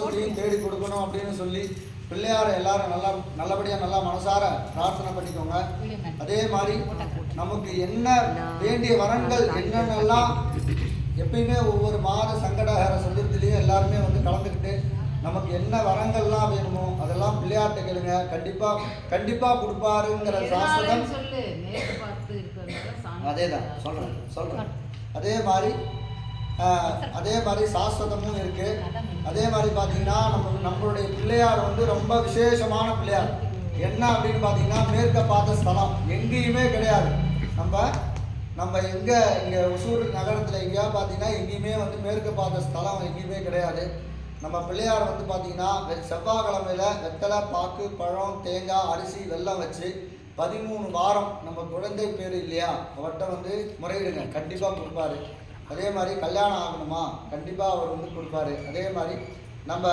சந்தோஷத்தையும் தேடி கொடுக்கணும் அப்படின்னு சொல்லி பிள்ளையாரை எல்லாரும் நல்லபடியாக நல்லா மனசார பிரார்த்தனை பண்ணிக்கோங்க. அதே மாதிரி நமக்கு என்ன வேண்டிய வரங்கள் என்னென்னலாம் எப்பயுமே ஒவ்வொரு மாத சங்கடஹர சதுர்த்திலையும் எல்லாருமே வந்து கலந்துக்கிட்டு நமக்கு என்ன வரங்கள்லாம் வேணுமோ அதெல்லாம் பிள்ளையார்ட்ட கேளுங்க. கண்டிப்பாக கொடுப்பாருங்கிற சாஸ்திரம். அதேதான் சொல்கிறேன். அதே மாதிரி சாஸ்வதமும் இருக்கு. அதே மாதிரி பார்த்தீங்கன்னா நம்மளுடைய பிள்ளையார் வந்து ரொம்ப விசேஷமான பிள்ளையார். என்ன அப்படின்னு பார்த்தீங்கன்னா மேற்க பார்த்த ஸ்தலம் எங்கேயுமே கிடையாது. நம்ம இங்கே ஒசூர் நகரத்தில் எங்கேயா பார்த்தீங்கன்னா எங்கேயுமே வந்து மேற்க பார்த்த ஸ்தலம் எங்கேயுமே கிடையாது. நம்ம பிள்ளையார் வந்து பார்த்தீங்கன்னா செவ்வாய்க்கிழமையில் வெத்தலை, பாக்கு, பழம், தேங்காய், அரிசி, வெல்லம் வச்சு 13 வாரம் நம்ம குழந்தை பேர் இல்லையா அவர்கிட்ட வந்து முறையிடுங்க, கண்டிப்பாக கொடுப்பாரு. அதே மாதிரி கல்யாணம் ஆகணுமா கண்டிப்பாக அவர் வந்து கொடுப்பாரு. அதே மாதிரி நம்ம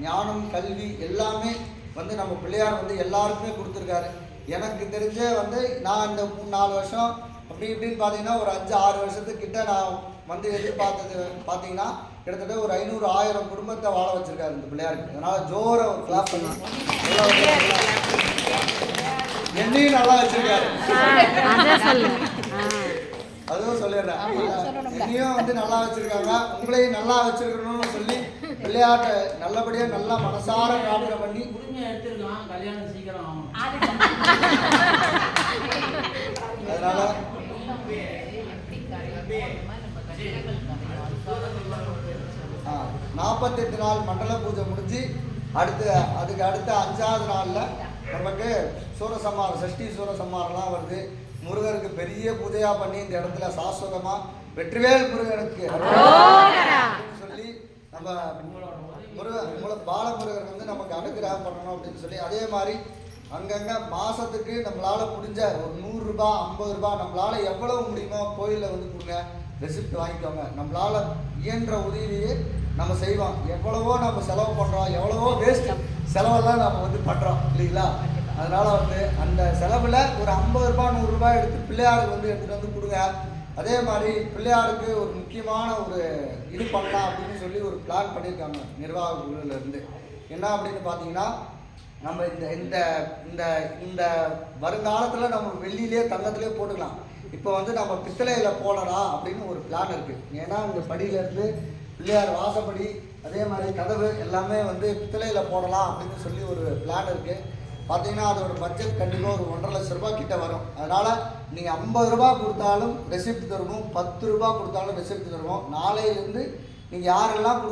ஞானம், கல்வி எல்லாமே வந்து நம்ம பிள்ளையார் வந்து எல்லாருக்குமே கொடுத்துருக்காரு. எனக்கு தெரிஞ்ச வந்து நான் இந்த 4 வருஷம் அப்படி இப்படின்னு பார்த்தீங்கன்னா ஒரு 5-6 வருஷத்துக்கிட்ட நான் வந்து எதிர்பார்த்தது பார்த்தீங்கன்னா கிட்டத்தட்ட ஒரு 500-1000 குடும்பத்தை வாழ வச்சிருக்காரு இந்த பிள்ளையாருக்கு. அதனால் ஜோர ஒரு கிளாப் பண்ணி என்னையும் நல்லா வச்சிருக்காரு. அதுவும் சொல்லிடுறேன், என்னையும் வந்து நல்லா வச்சிருக்காங்க, உங்களையும் நல்லா வச்சிருக்கணும்னு சொல்லி பிள்ளையாட்ட நல்லபடியாக நல்லா மனசார பிரார்த்தனை பண்ணி எடுத்துருக்கலாம். கல்யாணம் சீக்கிரம் ஆகும். அதனால 48 நாள் மண்டல பூஜை முடிஞ்சு அதுக்கு அடுத்த 5ஆவது நாளில் நமக்கு சூரசம்மாரம், சஷ்டி சூரசம்மாரெல்லாம் வருது. முருகருக்கு பெரிய பூஜையாக பண்ணி இந்த இடத்துல சாஸ்வதமாக வெற்றிவேல் முருகனுக்கு சொல்லி நம்ம பாலமுருகர் வந்து நமக்கு அனுகிரகம் பண்ணணும் அப்படின்னு சொல்லி, அதே மாதிரி அங்கங்கே மாதத்துக்கு நம்மளால் முடிஞ்ச ஒரு 100 ரூபா 50 ரூபா நம்மளால் எவ்வளவு முடியுமோ கோயிலில் வந்து கொடுங்க, ரெசிப்ட் வாங்கிக்கோங்க. நம்மளால் இயன்ற உதவியே நம்ம செய்வோம். எவ்வளவோ நம்ம செலவு பண்ணுறோம், எவ்வளவோ வேஸ்ட் செலவெல்லாம் நம்ம வந்து பண்ணுறோம் இல்லைங்களா. அதனால் வந்து அந்த செலவில் ஒரு 50 ரூபா 100 ரூபாய் எடுத்து பிள்ளையாருக்கு வந்து எடுத்துகிட்டு வந்து கொடுங்க. அதே மாதிரி பிள்ளையாருக்கு ஒரு முக்கியமான ஒரு இது பண்ணலாம் அப்படின்னு சொல்லி ஒரு பிளான் பண்ணியிருக்காங்க நிர்வாக குழுவிலேருந்து. என்ன அப்படின்னு பார்த்தீங்கன்னா நம்ம இந்த இந்த இந்த வருங்காலத்தில் நம்ம வெள்ளியிலே தங்கத்திலே போட்டுக்கலாம். இப்போ வந்து நம்ம பித்தளையில் போடலாம் அப்படின்னு ஒரு பிளான் இருக்குது. ஏன்னா இந்த படியிலேருந்து பிள்ளையார் வாசப்படி அதே மாதிரி கதவு எல்லாமே வந்து பித்தளையில் போடலாம் அப்படின்னு சொல்லி ஒரு பிளான் இருக்குது. பார்த்தீங்கன்னா அதோட பட்ஜெட் கண்டிப்பாக ஒரு 1.5 லட்ச ரூபா கிட்ட வரும். அதனால் நீங்கள் 50 ரூபா கொடுத்தாலும் ரெசிப்ட் தருவோம், 10 ரூபா கொடுத்தாலும் ரெசிப்ட் தருவோம். நாளையிலேருந்து நீங்கள் யாரெல்லாம் கொடுக்க